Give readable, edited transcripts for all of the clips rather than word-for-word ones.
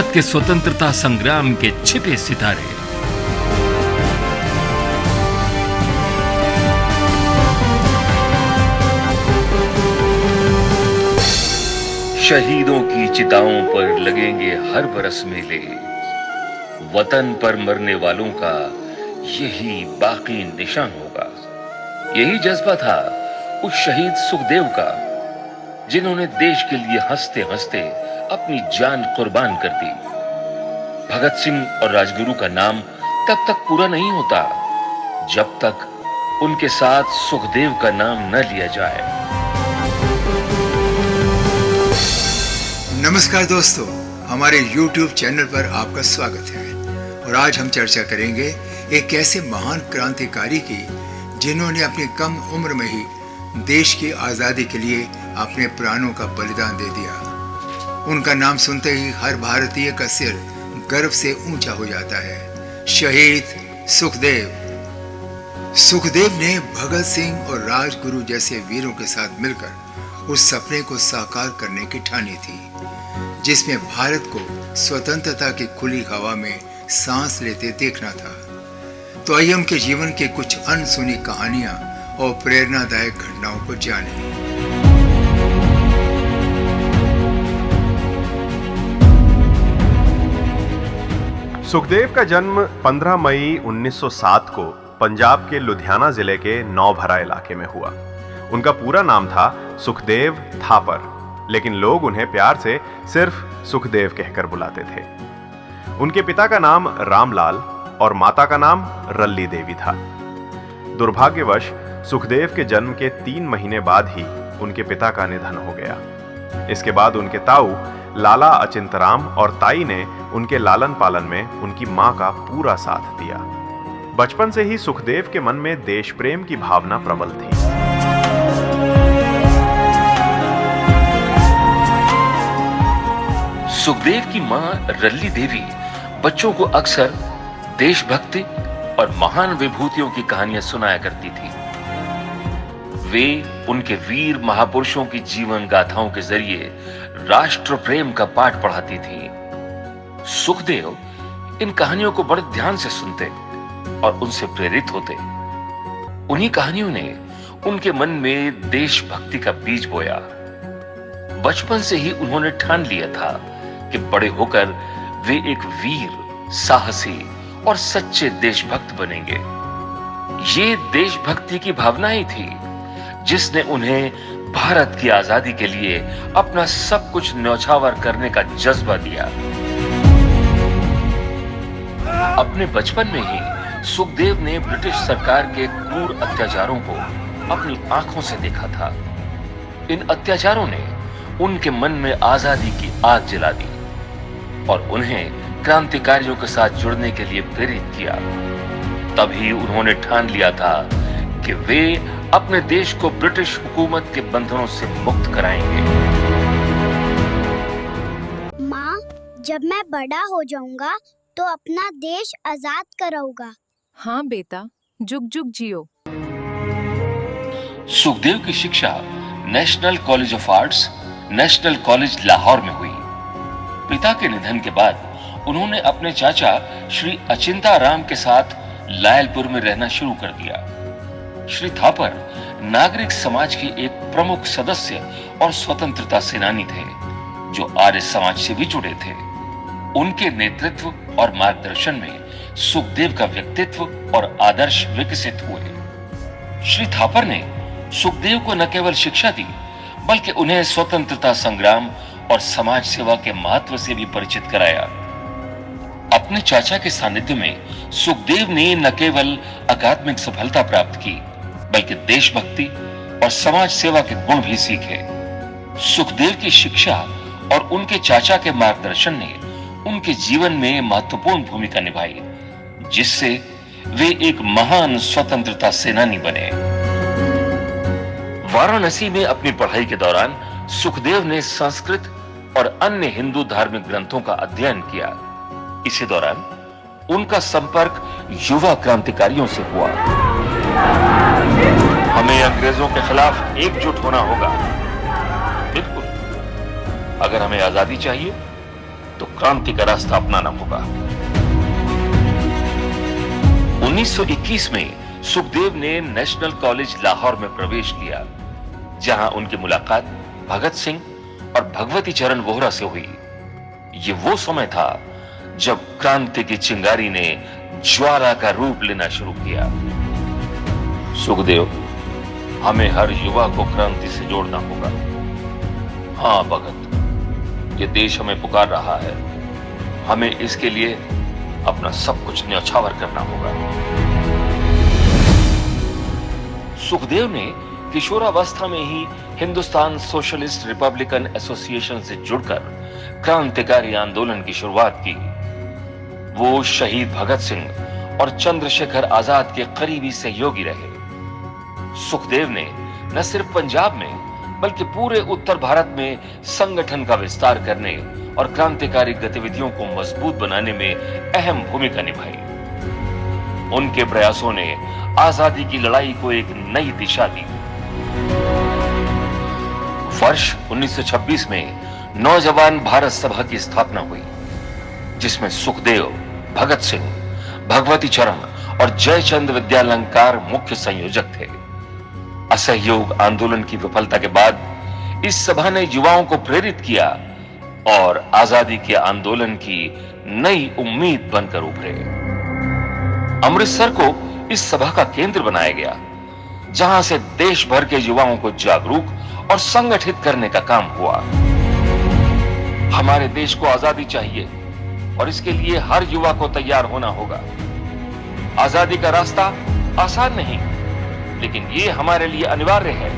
भारत के स्वतंत्रता संग्राम के छिपे सितारे। शहीदों की चिताओं पर लगेंगे हर बरस मेले, वतन पर मरने वालों का यही बाकी निशान होगा। यही जज्बा था उस शहीद सुखदेव का, जिन्होंने देश के लिए हंसते हंसते अपनी जान कुर्बान कर दी। भगत सिंह और राजगुरु का नाम तब तक पूरा नहीं होता जब तक उनके साथ सुखदेव का नाम न लिया जाए। नमस्कार दोस्तों, हमारे YouTube चैनल पर आपका स्वागत है और आज हम चर्चा करेंगे एक ऐसे महान क्रांतिकारी की जिन्होंने अपनी कम उम्र में ही देश की आज़ादी के लिए अपने प्राणों का बलिदान दे दिया। उनका नाम सुनते ही हर भारतीय का सिर गर्व से ऊंचा हो जाता है। शहीद सुखदेव। सुखदेव ने भगत सिंह और राजगुरु जैसे वीरों के साथ मिलकर उस सपने को साकार करने की ठानी थी, जिसमें भारत को स्वतंत्रता की खुली हवा में सांस लेते देखना था। तो आइए उनके जीवन के कुछ अनसुनी कहानियां और प्रेरणादायक घटनाओं को जानें। सुखदेव का जन्म 15 मई 1907 को पंजाब के लुधियाना जिले के नौभरा इलाके में हुआ। उनका पूरा नाम था सुखदेव थापर, लेकिन लोग उन्हें प्यार से सिर्फ सुखदेव कहकर बुलाते थे। उनके पिता का नाम रामलाल और माता का नाम रल्ली देवी था। दुर्भाग्यवश सुखदेव के जन्म के 3 महीने बाद ही उनके पिता का निधन हो गया। इसके बाद उनके ताऊ लाला अचिंतराम और ताई ने उनके लालन पालन में उनकी मां का पूरा साथ दिया। बचपन से ही सुखदेव के मन में देश प्रेम की भावना प्रबल थी। सुखदेव की मां रल्ली देवी बच्चों को अक्सर देशभक्ति और महान विभूतियों की कहानियां सुनाया करती थी। वे उनके वीर महापुरुषों की जीवन गाथाओं के जरिए राष्ट्र प्रेम का पाठ पढ़ाती थी। सुखदेव इन कहानियों को बड़े ध्यान से सुनते और उनसे प्रेरित होते। उन्हीं कहानियों ने उनके मन में देशभक्ति का बीज बोया। बचपन से ही उन्होंने ठान लिया था कि बड़े होकर वे एक वीर, साहसी और सच्चे देशभक्त बनेंगे। ये देशभक्ति की भावना ही थी जिसने उन्हें भारत की आजादी के लिए अपना सब कुछ न्यौछावर करने का जज्बा दिया। अपने बचपन में ही सुखदेव ने ब्रिटिश सरकार के क्रूर अत्याचारों को अपनी आंखों से देखा था। इन अत्याचारों ने उनके मन में आजादी की आग जला दी और उन्हें क्रांतिकारियों के साथ जुड़ने के लिए प्रेरित किया। तभी उन्होंने ठान लिया था कि वे अपने देश को ब्रिटिश हुकूमत के बंधनों से मुक्त कराएंगे। माँ, जब मैं बड़ा हो जाऊंगा तो अपना देश आजाद कराऊंगा। हाँ बेटा, जुग जुग जियो। सुखदेव की शिक्षा national college of arts, national college Lahore में हुई। पिता के निधन के बाद उन्होंने अपने चाचा श्री अचिंताराम के साथ लायलपुर में रहना शुरू कर दिया। श्री थापर नागरिक समाज के एक प्रमुख सदस्य और स्वतंत्रता सेनानी थे, जो आर्य समाज से भी जुड़े थे। उनके नेतृत्व और मार्गदर्शन में सुखदेव का व्यक्तित्व और आदर्श विकसित हुए। श्री थापर ने सुखदेव को न केवल शिक्षा दी, बल्कि उन्हें स्वतंत्रता संग्राम और समाज सेवा के महत्व से भी परिचित कराया। अपने चाचा के सानिध्य में सुखदेव ने न केवल अकादमिक सफलता प्राप्त की, बल्कि देशभक्ति और समाज सेवा के गुण भी सीखे। सुखदेव की शिक्षा और उनके चाचा के मार्गदर्शन ने उनके जीवन में महत्वपूर्ण भूमिका निभाई, जिससे वे एक महान स्वतंत्रता सेनानी बने। वाराणसी में अपनी पढ़ाई के दौरान सुखदेव ने संस्कृत और अन्य हिंदू धार्मिक ग्रंथों का अध्ययन किया। इसी दौरान उनका संपर्क युवा क्रांतिकारियों से हुआ। हमें अंग्रेजों के खिलाफ एकजुट होना होगा। बिल्कुल, अगर हमें आजादी चाहिए तो क्रांति का रास्ता अपनाना होगा। 1921 में सुखदेव ने नेशनल कॉलेज लाहौर में प्रवेश किया, जहां उनकी मुलाकात भगत सिंह और भगवती चरण वोहरा से हुई। ये वो समय था जब क्रांति की चिंगारी ने ज्वाला का रूप लेना शुरू किया। सुखदेव, हमें हर युवा को क्रांति से जोड़ना होगा। हाँ भगत, ये देश हमें पुकार रहा है। हमें इसके लिए अपना सब कुछ न्यौछावर करना होगा। सुखदेव ने किशोरावस्था में ही हिंदुस्तान सोशलिस्ट रिपब्लिकन एसोसिएशन से जुड़कर क्रांतिकारी आंदोलन की शुरुआत की। वो शहीद भगत सिंह और चंद्रशेखर आजाद के करीबी सहयोगी रहे। सुखदेव ने न सिर्फ पंजाब में बल्कि पूरे उत्तर भारत में संगठन का विस्तार करने और क्रांतिकारी गतिविधियों को मजबूत बनाने में अहम भूमिका निभाई। उनके प्रयासों ने आजादी की लड़ाई को एक नई दिशा दी। वर्ष 1926 में नौजवान भारत सभा की स्थापना हुई, जिसमें सुखदेव, भगत सिंह, भगवती चरण और जयचंद विद्यालंकार मुख्य संयोजक थे। असहयोग आंदोलन की विफलता के बाद इस सभा ने युवाओं को प्रेरित किया और आजादी के आंदोलन की नई उम्मीद बनकर उभरे। अमृतसर को इस सभा का केंद्र बनाया गया, जहां से देश भर के युवाओं को जागरूक और संगठित करने का काम हुआ। हमारे देश को आजादी चाहिए और इसके लिए हर युवा को तैयार होना होगा। आजादी का रास्ता आसान नहीं, लेकिन ये हमारे लिए अनिवार्य है।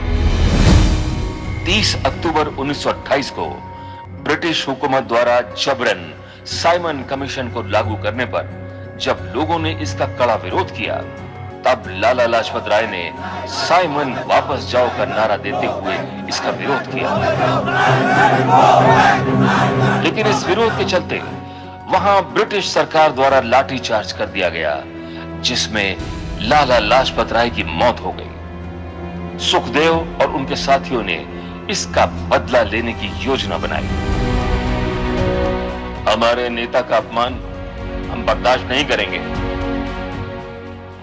30 अक्टूबर 1928 को ब्रिटिश हुकूमत द्वारा जबरन साइमन कमीशन को लागू करने पर जब लोगों ने इसका कड़ा विरोध किया, तब लाला लाजपत राय ने साइमन वापस जाओ का नारा देते हुए इसका विरोध किया। लेकिन इस विरोध के चलते वहां ब्रिटिश सरकार द्वारा लाठीचार्ज कर दिया गया, जिसमें लाला लाजपत राय की मौत हो गई। सुखदेव और उनके साथियों ने इसका बदला लेने की योजना बनाई। हमारे नेता का अपमान हम बर्दाश्त नहीं करेंगे।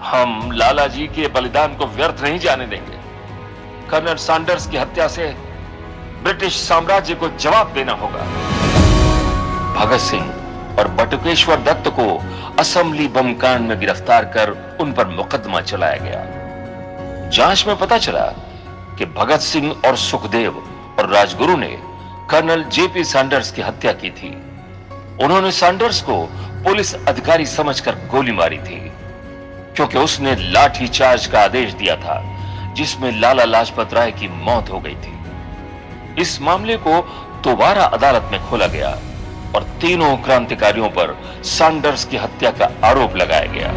हम लाला जी के बलिदान को व्यर्थ नहीं जाने देंगे। कर्नल सैंडर्स की हत्या से ब्रिटिश साम्राज्य को जवाब देना होगा। भगत सिंह और बटुकेश्वर दत्त को असेंबली बम कांड में गिरफ्तार कर उन पर मुकदमा चलाया गया। जांच में पता चला कि भगत सिंह और सुखदेव और राजगुरु ने कर्नल जेपी सैंडर्स की हत्या की थी। उन्होंने सैंडर्स को पुलिस अधिकारी समझकर गोली मारी थी, क्योंकि उसने लाठी चार्ज का आदेश दिया था, जिसमें लाला लाजपत राय की मौत हो गई थी। इस मामले को दोबारा अदालत में खोला गया और तीनों क्रांतिकारियों पर सैंडर्स की हत्या का आरोप लगाया गया।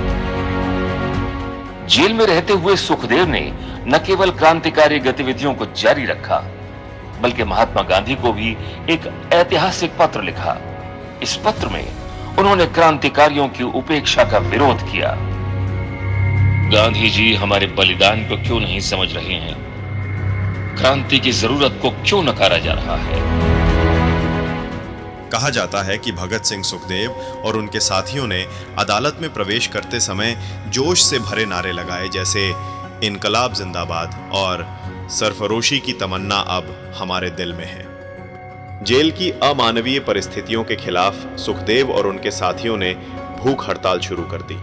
जेल में रहते हुए सुखदेव ने न केवल क्रांतिकारी गतिविधियों को जारी रखा, बल्कि महात्मा गांधी को भी एक ऐतिहासिक पत्र लिखा। इस पत्र में उन्होंने क्रांतिकारियों की उपेक्षा का विरोध किया। गांधी जी हमारे बलिदान को क्यों नहीं समझ रहे हैं? क्रांति की जरूरत को क्यों नकारा जा रहा है? कहा जाता है कि भगत सिंह, सुखदेव और उनके साथियों ने अदालत में प्रवेश करते समय जोश से भरे नारे लगाए, जैसे इनकलाब जिंदाबाद और सरफरोशी की तमन्ना अब हमारे दिल में है। जेल की अमानवीय परिस्थितियों के खिलाफ सुखदेव और उनके साथियों ने भूख हड़ताल शुरू कर दी।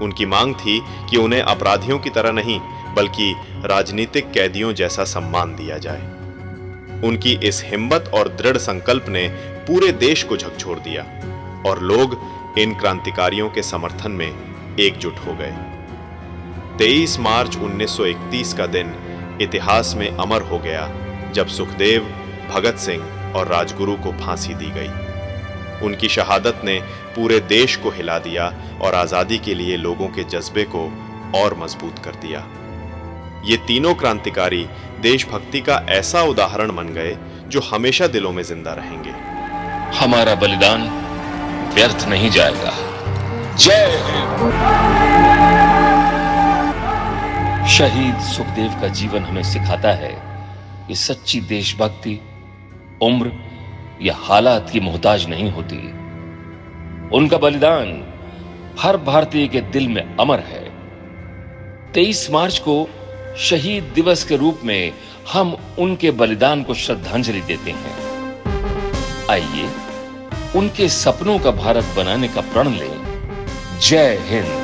उनकी मांग थी कि उन्हें अपराधियों की तरह नहीं, बल्कि राजनीतिक कैदियों जैसा सम्मान दिया जाए। उनकी इस हिम्मत और दृढ़ संकल्प ने पूरे देश को झकझोर दिया और लोग इन क्रांतिकारियों के समर्थन में एकजुट हो गए। 23 मार्च 1931 का दिन इतिहास में अमर हो गया, जब सुखदेव, भगत सिंह और राजगुरु को फांसी दी गई। उनकी शहादत ने पूरे देश को हिला दिया और आजादी के लिए लोगों के जज्बे को और मजबूत कर दिया। ये तीनों क्रांतिकारी देशभक्ति का ऐसा उदाहरण बन गए जो हमेशा दिलों में जिंदा रहेंगे। हमारा बलिदान व्यर्थ नहीं जाएगा। जय हिंद। शहीद सुखदेव का जीवन हमें सिखाता है कि सच्ची देशभक्ति उम्र या हालात की मोहताज नहीं होती। उनका बलिदान हर भारतीय के दिल में अमर है। 23 मार्च को शहीद दिवस के रूप में हम उनके बलिदान को श्रद्धांजलि देते हैं। आइए उनके सपनों का भारत बनाने का प्रण लें। जय हिंद।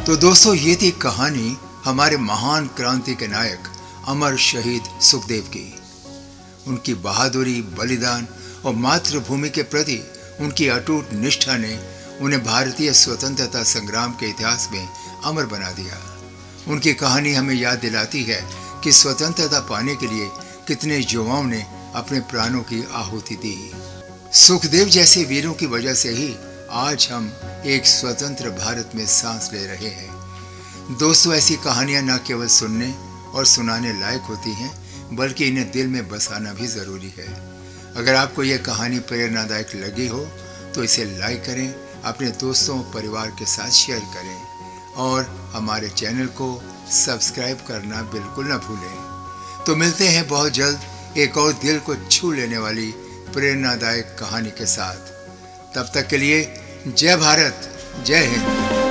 तो दोस्तों, ये थी कहानी हमारे महान क्रांति के नायक अमर शहीद सुखदेव की। उनकी बहादुरी, बलिदान और मातृभूमि के प्रति उनकी अटूट निष्ठा ने उन्हें भारतीय स्वतंत्रता संग्राम के इतिहास में अमर बना दिया। उनकी कहानी हमें याद दिलाती है कि स्वतंत्रता पाने के लिए कितने युवाओं ने अपने प्राणों की आहुति दी। सुखदेव जैसे वीरों की वजह से ही आज हम एक स्वतंत्र भारत में सांस ले रहे हैं। दोस्तों, ऐसी कहानियां न केवल सुनने और सुनाने लायक होती हैं, बल्कि इन्हें दिल में बसाना भी जरूरी है। अगर आपको यह कहानी प्रेरणादायक लगी हो तो इसे लाइक करें, अपने दोस्तों और परिवार के साथ शेयर करें और हमारे चैनल को सब्सक्राइब करना बिल्कुल न भूलें। तो मिलते हैं बहुत जल्द एक और दिल को छू लेने वाली प्रेरणादायक कहानी के साथ। तब तक के लिए जय भारत, जय हिंद।